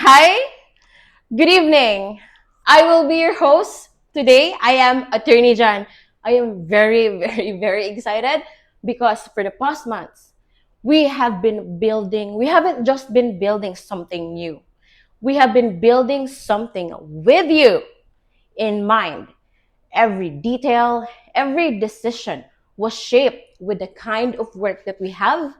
Hi, good evening. I will be your host today. I am Attorney John. I am very excited because for the past months, we haven't just been building something new. We have been building something with you in mind. Every detail, every decision was shaped with the kind of work that we have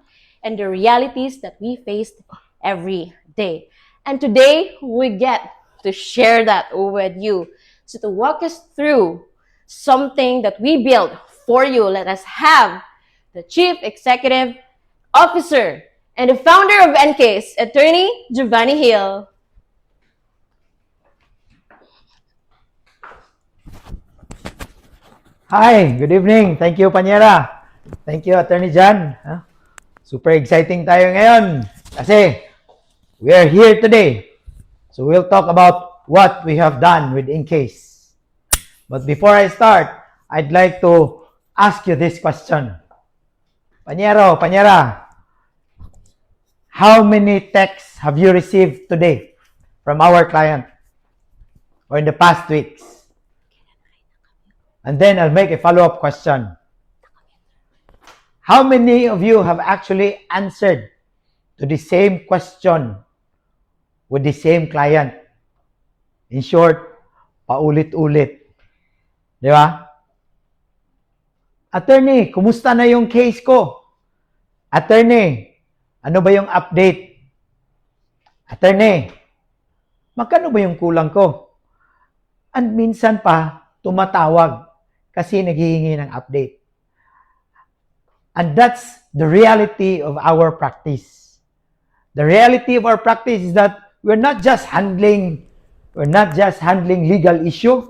and the realities that we faced every day. And today we get to share that with you. So to walk us through something that we built for you, let us have the Chief Executive Officer and the founder of NCASE, Attorney Giovanni Hill. Hi, good evening. Thank you, Panyera. Thank you, Attorney John. Super exciting tayo ngayon kasi we are here today. So we'll talk about what we have done with InCase. But before I start, I'd like to ask you this question. Panyera, how many texts have you received today from our client or in the past weeks? And then I'll make a follow-up question. How many of you have actually answered to the same question with the same client? In short, paulit-ulit. Di ba? Attorney, kumusta na yung case ko? Attorney, ano ba yung update? Attorney, magkano ba yung kulang ko? And minsan pa, tumatawag kasi naghihingi ng update. And that's the reality of our practice. The reality of our practice is that we're not just handling legal issue,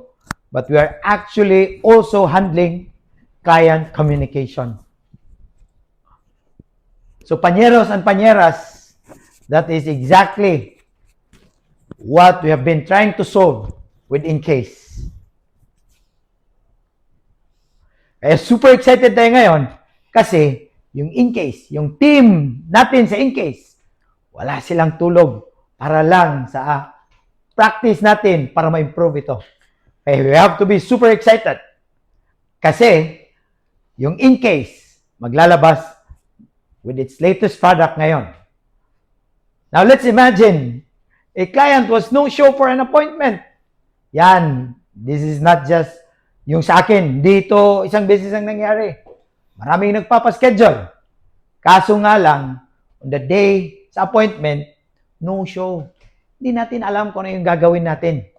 but we are actually also handling client communication. So panyeros and panyeras, that is exactly what we have been trying to solve with InCase. Kaya super excited tayo ngayon kasi yung InCase, yung team natin sa InCase, wala silang tulog para lang sa practice natin para ma-improve ito. Kaya we have to be super excited kasi yung InCase maglalabas with its latest product ngayon. Now let's imagine a client was no show for an appointment. Yan, this is not just yung sa akin, dito isang beses ang nangyari. Maraming nagpapaschedule. Kaso nga lang, on the day sa appointment, no show. Hindi natin alam kung ano yung gagawin natin.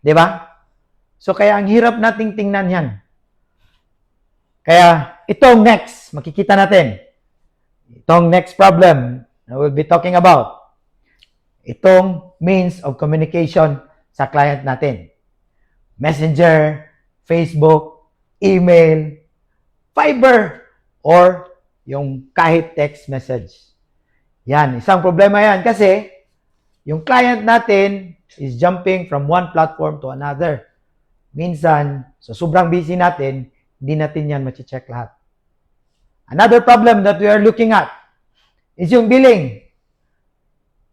Di ba? So kaya ang hirap nating tingnan yan. Kaya itong next, makikita natin. Itong next problem na we'll be talking about. Itong means of communication sa client natin. Messenger, Facebook, email, Viber, or yung kahit text message. Yan, isang problema yan kasi yung client natin is jumping from one platform to another. Minsan, so sobrang busy natin, hindi natin yan machi-check lahat. Another problem that we are looking at is yung billing.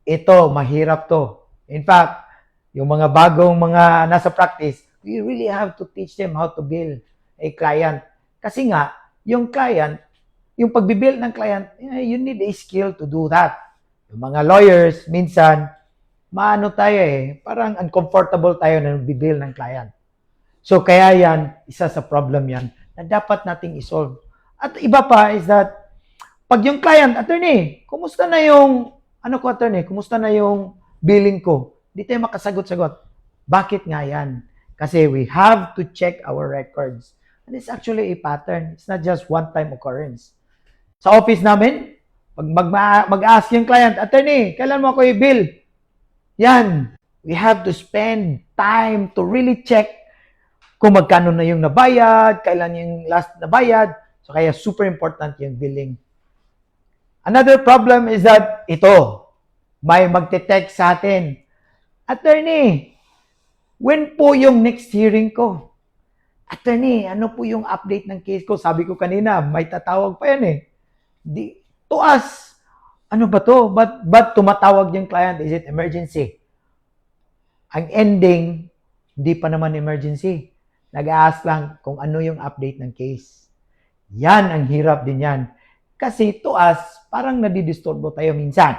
Ito, mahirap to. In fact, yung mga bagong mga nasa practice, we really have to teach them how to bill a client. Kasi nga, yung client, yung pagbibill ng client, you need a skill to do that. Yung mga lawyers, minsan, maano tayo parang uncomfortable tayo na bibill ng client. So, kaya yan, isa sa problem yan na dapat nating isolve. At iba pa is that, pag yung client, attorney, kumusta na yung, kumusta na yung billing ko? Di tayo makasagot-sagot. Bakit nga yan? Kasi we have to check our records. And it's actually a pattern. It's not just one-time occurrence. Sa office namin, pag mag-ask yung client, attorney, kailan mo ako i-bill? Yan. We have to spend time to really check kung magkano na yung nabayad, kailan yung last nabayad. So kaya super important yung billing. Another problem is that ito, may magte-text sa atin. Attorney, when po yung next hearing ko? Attorney, ano po yung update ng case ko? Sabi ko kanina, may tatawag pa yan to us, ano ba to? But tumatawag yung client? Is it emergency? Ang ending, hindi pa naman emergency. Nag-a-ask lang kung ano yung update ng case. Yan, ang hirap din yan. Kasi to us, parang nadidisturbo tayo minsan.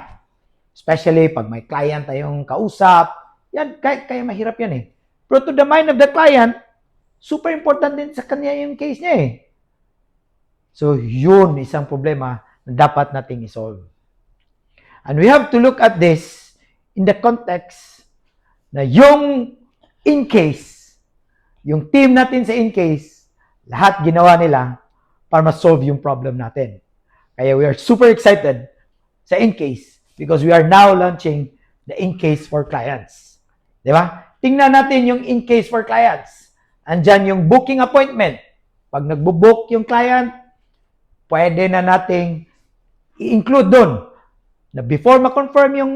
Especially pag may client tayong kausap. Yan, kaya mahirap yan eh. Pero to the mind of the client, super important din sa kanya yung case niya eh. So, yun isang problema na dapat nating isolve. And we have to look at this in the context na yung in case, yung team natin sa in case, lahat ginawa nila para ma-solve yung problem natin. Kaya we are super excited sa in case because we are now launching the in case for clients. Di ba? Tingnan natin yung in case for clients. Andyan yung booking appointment. Pag nagbo-book yung client, pwede na nating i-include doon na before ma-confirm yung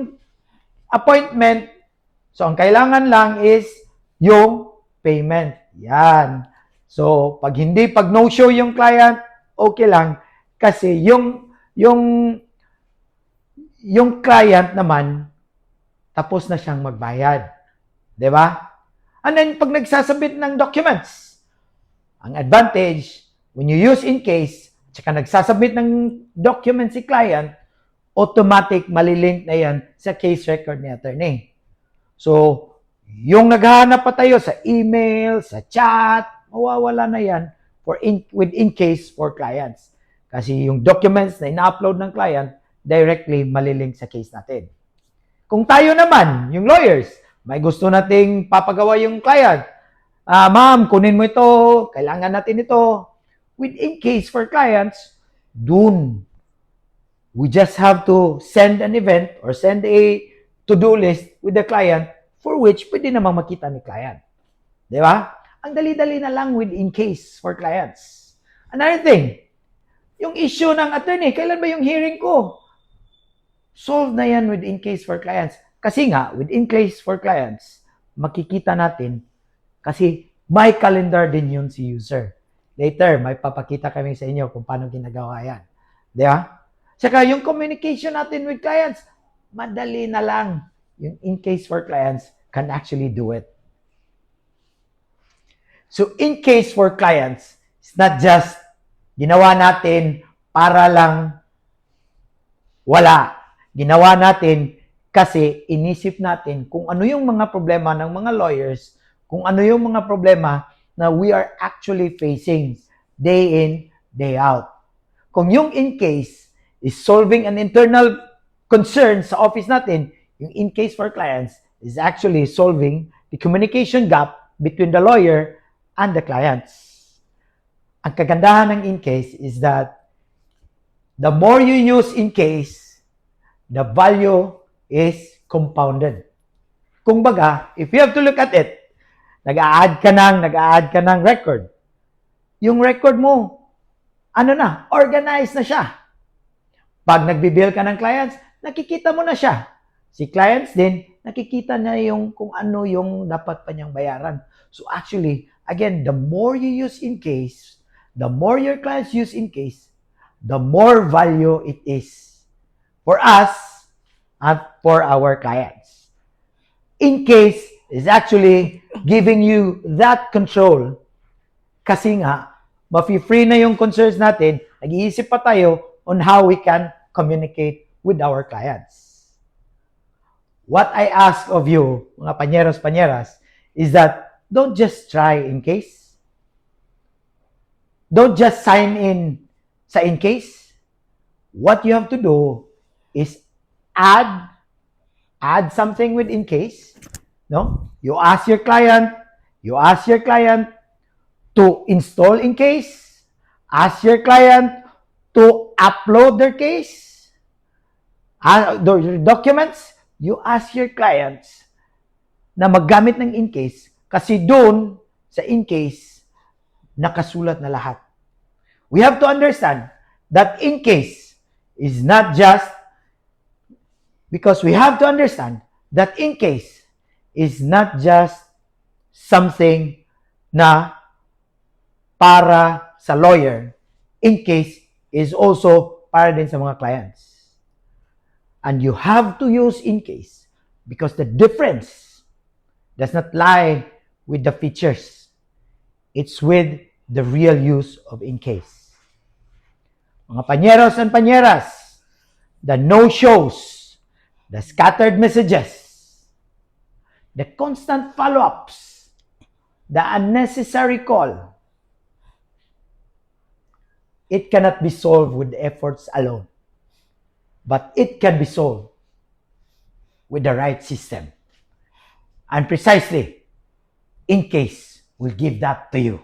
appointment, so ang kailangan lang is yung payment. Yan. So, pag no-show yung client, okay lang. Kasi yung client naman, tapos na siyang magbayad. Diba? And then, pag nagsasubmit ng documents, ang advantage, when you use in case, tsaka nagsasubmit ng documents si client, automatic malilink na yan sa case record ni attorney. So, yung naghahanap pa tayo sa email, sa chat, mawawala na yan with in case for clients. Kasi yung documents na ina-upload ng client, directly malilink sa case natin. Kung tayo naman, yung lawyers, may gusto nating papagawa yung client, ma'am, kunin mo ito, kailangan natin ito. With in case for clients, dun. We just have to send an event or send a to-do list with the client for which pwede namang makita ni client. Di ba? Ang dali-dali na lang with in case for clients. Another thing, yung issue ng attorney, kailan ba yung hearing ko? Solve na yan with in case for clients. Kasi nga, with in case for clients, makikita natin kasi may calendar din yun si user. Later, may papakita kami sa inyo kung paano ginagawa yan. Di ba? Saka yung communication natin with clients, madali na lang. Yung in case for clients can actually do it. So, in case for clients, it's not just ginawa natin para lang wala. Ginawa natin kasi inisip natin kung ano yung mga problema ng mga lawyers, kung ano yung mga problema na we are actually facing day in, day out. Kung yung in case is solving an internal concern sa office natin, yung in case for clients is actually solving the communication gap between the lawyer and the clients. Ang kagandahan ng in case is that the more you use in case, the value is compounded. Kung baga, if you have to look at it, nag-a-add ka ng record. Yung record mo, organized na siya. Pag nagbibill ka ng clients, nakikita mo na siya. Si clients din, nakikita niya yung kung ano yung dapat pa niyang bayaran. So actually, again, the more you use in case, the more your clients use in case, the more value it is for us and for our clients. In case is actually giving you that control kasi nga, mafi-free na yung concerns natin, nag-iisip pa tayo on how we can communicate with our clients. What I ask of you, mga panyeros-panyeras, is that don't just try in case. Don't just sign in sa in case. What you have to do is add something with in case. No? You ask your client to install in case. Ask your client to upload their case. Their documents, you ask your clients na maggamit ng in case kasi doon sa in case nakasulat na lahat. We have to understand that in case is not just because we have to understand that in case is not just something na para sa lawyer. In case is also para din sa mga clients. And you have to use in case because the difference does not lie with the features. It's with the real use of in-case. Mga panyeros and panyeras, the no-shows, the scattered messages, the constant follow-ups, the unnecessary call, it cannot be solved with efforts alone. But it can be solved with the right system. And precisely, in-case will give that to you.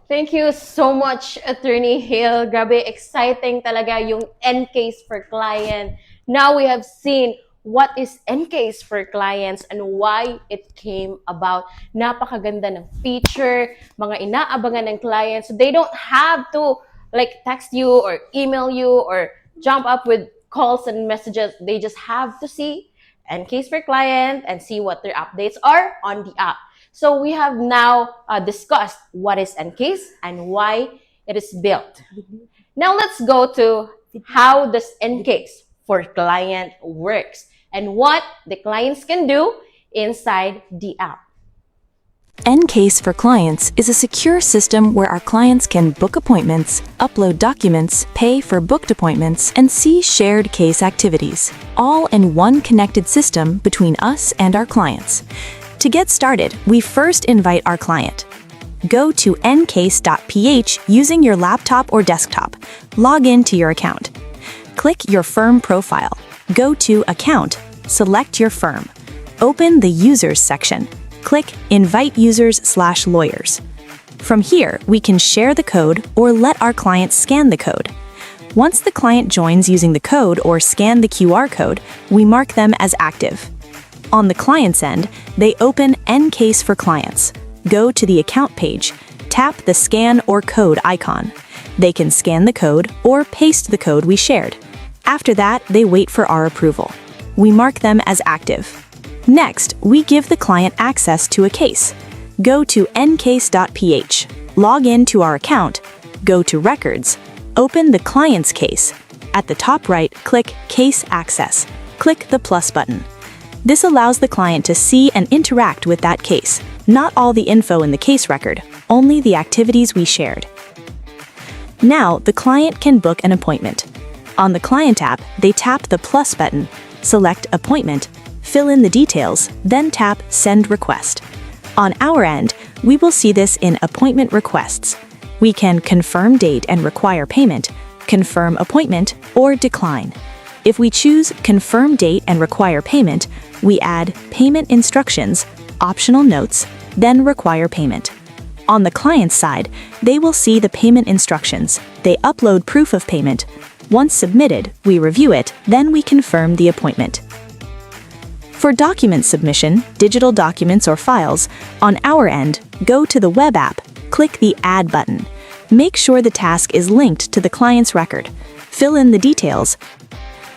Thank you so much, Attorney Hill. Grabe, exciting talaga yung N-case for client. Now we have seen what is N-case for clients and why it came about. Napakaganda ng feature, mga inaabangan ng clients. So they don't have to like text you or email you or jump up with calls and messages. They just have to see N-case for client and see what their updates are on the app. So we have now discussed what is N-case and why it is built. Now let's go to how does N-case for client works and what the clients can do inside the app. N-case for Clients is a secure system where our clients can book appointments, upload documents, pay for booked appointments, and see shared case activities, all in one connected system between us and our clients. To get started, we first invite our client. Go to ncase.ph using your laptop or desktop. Log in to your account. Click your firm profile. Go to Account. Select your firm. Open the Users section. Click Invite Users/Lawyers. From here, we can share the code or let our client scan the code. Once the client joins using the code or scan the QR code, we mark them as active. On the client's end, they open N-case for Clients. Go to the account page, tap the scan or code icon. They can scan the code or paste the code we shared. After that, they wait for our approval. We mark them as active. Next, we give the client access to a case. Go to ncase.ph, log in to our account, go to Records, open the client's case. At the top right, click Case Access. Click the plus button. This allows the client to see and interact with that case. Not all the info in the case record, only the activities we shared. Now, the client can book an appointment. On the Client app, they tap the plus button, select Appointment, fill in the details, then tap Send Request. On our end, we will see this in Appointment Requests. We can confirm date and require payment, confirm appointment, or decline. If we choose Confirm Date and Require Payment, we add Payment Instructions, Optional Notes, then Require Payment. On the client's side, they will see the payment instructions. They upload proof of payment. Once submitted, we review it, then we confirm the appointment. For document submission, digital documents or files, on our end, go to the web app, click the Add button. Make sure the task is linked to the client's record. Fill in the details.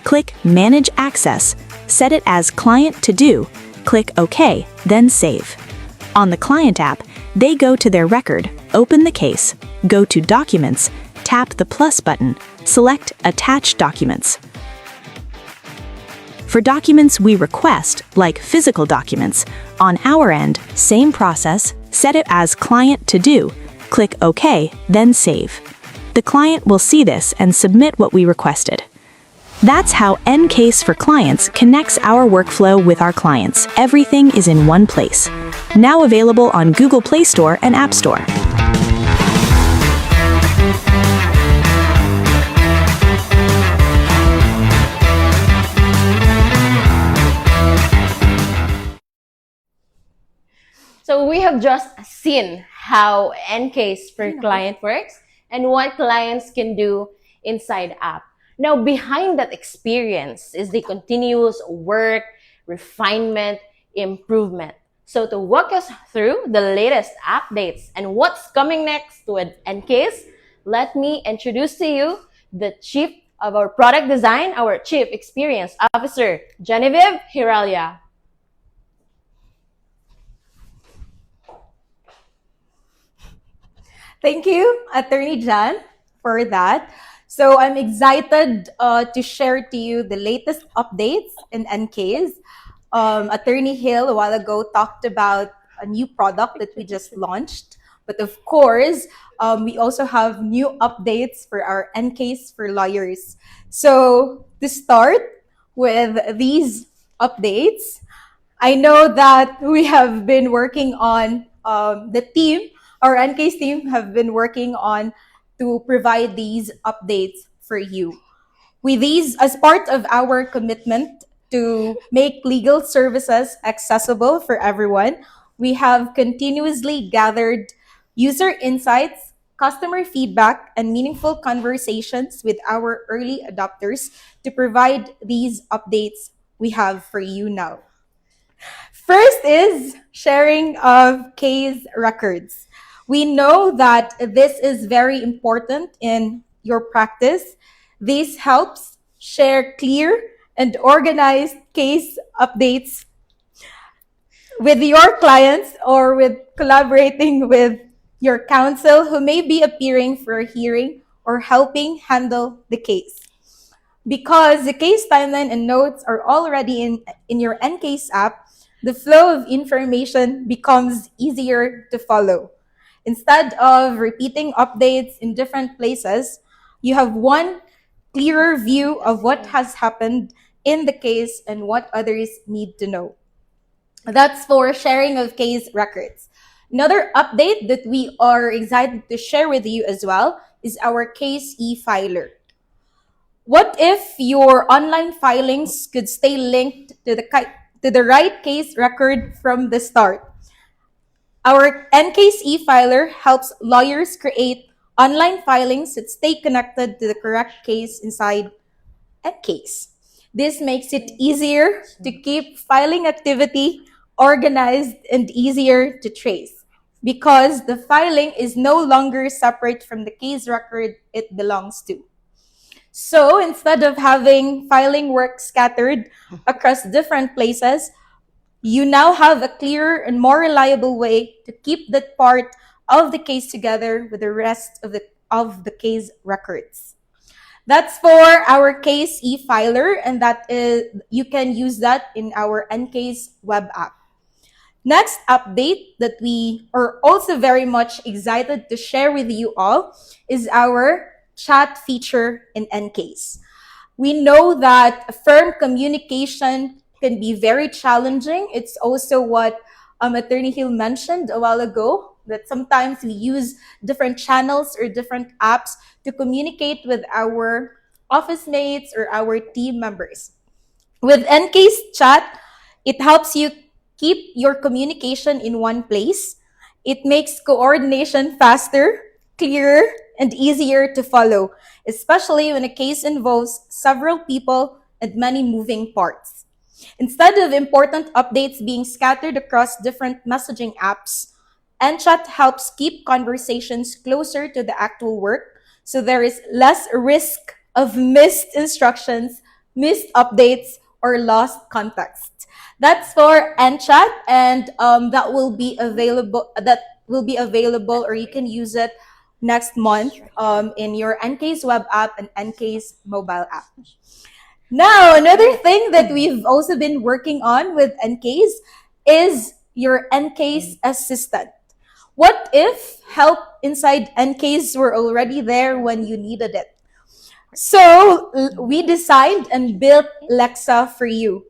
Click Manage Access, set it as Client to Do, click OK, then Save. On the Client app, they go to their record, open the case, go to Documents, tap the plus button, select Attach Documents. For documents we request, like physical documents, on our end, same process, set it as Client to Do, click OK, then Save. The client will see this and submit what we requested. That's how N-case for Clients connects our workflow with our clients. Everything is in one place. Now available on Google Play Store and App Store. So we have just seen how N-case for client works and what clients can do inside app. Now, behind that experience is the continuous work, refinement, improvement. So to walk us through the latest updates and what's coming next with N-case, let me introduce to you the Chief of our Product Design, our Chief Experience Officer, Genevieve Hiralia. Thank you, Attorney Jan, for that. So I'm excited to share to you the latest updates in NKs. Attorney Hill a while ago talked about a new product that we just launched. But of course, we also have new updates for our NKs for lawyers. So to start with these updates, I know that we have been working on the team, our NK's team have been working on to provide these updates for you. With these, as part of our commitment to make legal services accessible for everyone, we have continuously gathered user insights, customer feedback, and meaningful conversations with our early adopters to provide these updates we have for you now. First is sharing of case records. We know that this is very important in your practice. This helps share clear and organized case updates with your clients or with collaborating with your counsel who may be appearing for a hearing or helping handle the case. Because the case timeline and notes are already in your NCase app, the flow of information becomes easier to follow. Instead of repeating updates in different places, you have one clearer view of what has happened in the case and what others need to know. That's for sharing of case records. Another update that we are excited to share with you as well is our case e-filer. What if your online filings could stay linked to the right case record from the start? Our NCase e-filer helps lawyers create online filings that stay connected to the correct case inside NCase. This makes it easier to keep filing activity organized and easier to trace because the filing is no longer separate from the case record it belongs to. So instead of having filing work scattered across different places, you now have a clearer and more reliable way to keep that part of the case together with the rest of the case records. That's for our case e-filer, and that is you can use that in our NCase web app. Next update that we are also very much excited to share with you all is our chat feature in NCase. We know that firm communication can be very challenging. It's also what Attorney Hill mentioned a while ago, that sometimes we use different channels or different apps to communicate with our office mates or our team members. With NCase chat, it helps you keep your communication in one place. It makes coordination faster, clearer, and easier to follow, especially when a case involves several people and many moving parts. Instead of important updates being scattered across different messaging apps, NChat helps keep conversations closer to the actual work so there is less risk of missed instructions, missed updates, or lost context. That's for NChat, and that will be available. Or you can use it next month in your NCase web app and NCase mobile app. Now, another thing that we've also been working on with NCase is your NCase assistant. What if help inside NCase were already there when you needed it? So we designed and built Lexa for you.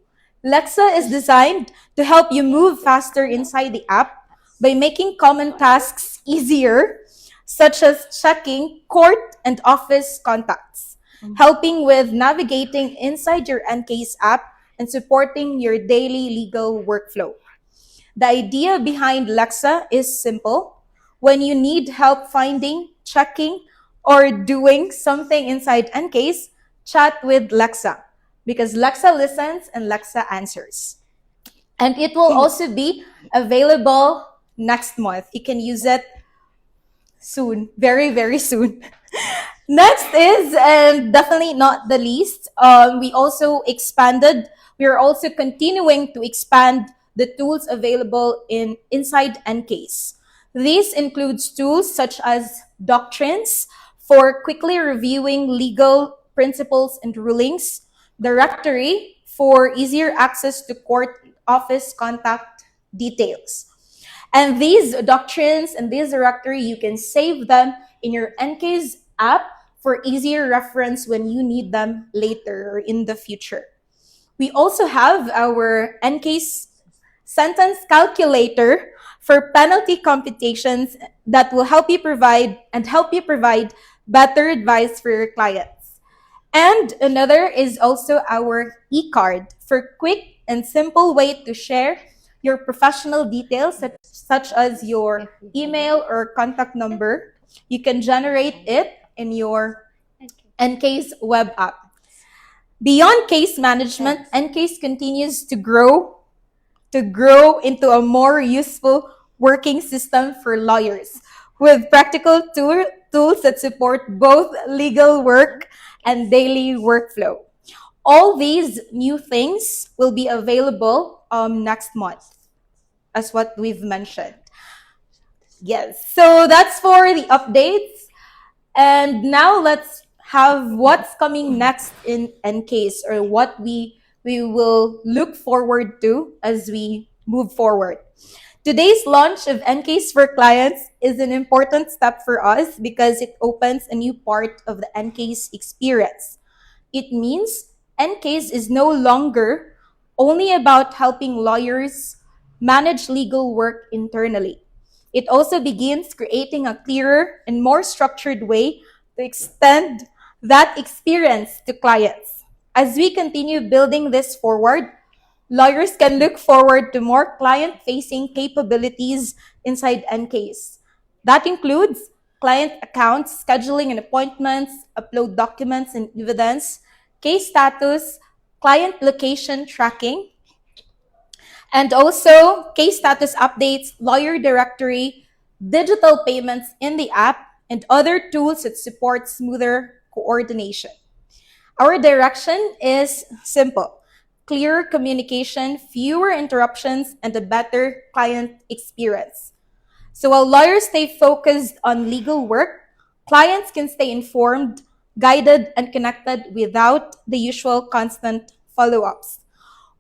Lexa is designed to help you move faster inside the app by making common tasks easier, such as checking court and office contacts, helping with navigating inside your NCase app, and supporting your daily legal workflow. The idea behind Lexa is simple. When you need help finding, checking, or doing something inside NCase, chat with Lexa because Lexa listens and Lexa answers. And it will also be available next month. You can use it soon, very, very soon. Next is, and definitely not the least, we are also continuing to expand the tools available inside NCase. These includes tools such as doctrines for quickly reviewing legal principles and rulings, directory for easier access to court office contact details. And these doctrines and this directory, you can save them in your NCASE app for easier reference when you need them later or in the future. We also have our NCASE sentence calculator for penalty computations that will help you provide better advice for your clients. And another is also our e-card for quick and simple way to share your professional details such as your email or contact number. You can generate it in your NCASE web app. Beyond case management, NCASE continues to grow into a more useful working system for lawyers with practical tools that support both legal work and daily workflow. All these new things will be available next month, as what we've mentioned. Yes, so that's for the updates. And now let's have what's coming next in NCASE, or what we will look forward to as we move forward. Today's launch of NCASE for Clients is an important step for us because it opens a new part of the NCASE experience. It means NCASE is no longer only about helping lawyers manage legal work internally. It also begins creating a clearer and more structured way to extend that experience to clients. As we continue building this forward, lawyers can look forward to more client-facing capabilities inside NCASE. That includes client accounts, scheduling and appointments, upload documents and evidence, case status, client location tracking, and also case status updates, lawyer directory, digital payments in the app, and other tools that support smoother coordination. Our direction is simple: clearer communication, fewer interruptions, and a better client experience. So while lawyers stay focused on legal work, clients can stay informed, guided, and connected without the usual constant follow-ups.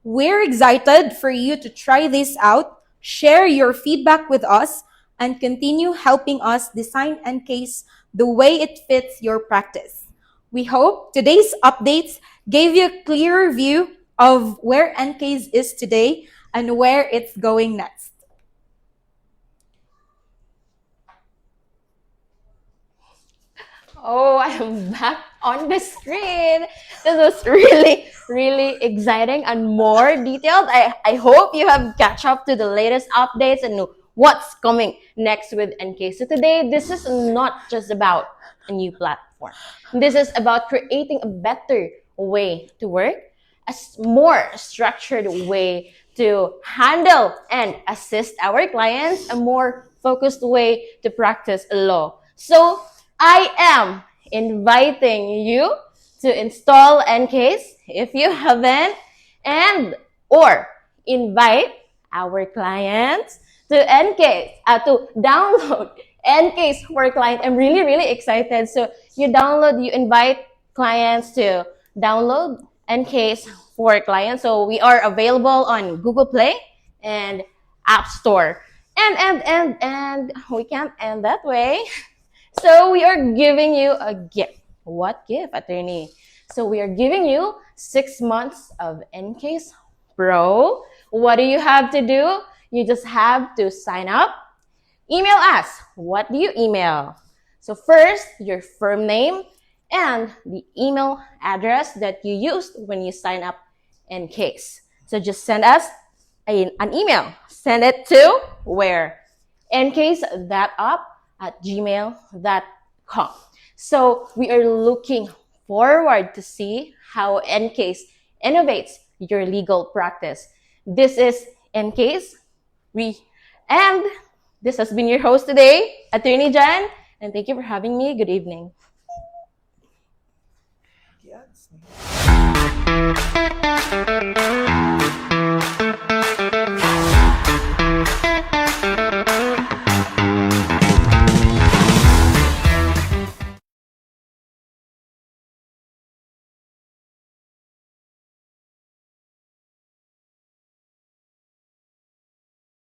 We're excited for you to try this out, share your feedback with us, and continue helping us design NCASE the way it fits your practice. We hope today's updates gave you a clearer view of where NCASE is today and where it's going next. Oh, I'm back on the screen. This was really, really exciting and more detailed. I hope you have catch up to the latest updates and know what's coming next with NCASE. So today, this is not just about a new platform. This is about creating a better way to work, a more structured way to handle and assist our clients, a more focused way to practice law. So I am inviting you to install NCASE if you haven't, and or invite our clients to NCASE, to download NCASE for client. I'm really, really excited. So you invite clients to download NCASE for clients. So we are available on Google Play and App Store. And we can't end that way. So we are giving you a gift. What gift, attorney? So we are giving you 6 months of NCASE Pro. What do you have to do? You just have to sign up. Email us. What do you email? So first, your firm name and the email address that you used when you sign up NCASE. So just send us an email. Send it to where? ncase.up@gmail.com. So we are looking forward to see how NCASE innovates your legal practice. This is NCASE. And this has been your host today, Attorney Jan, and thank you for having me. Good evening.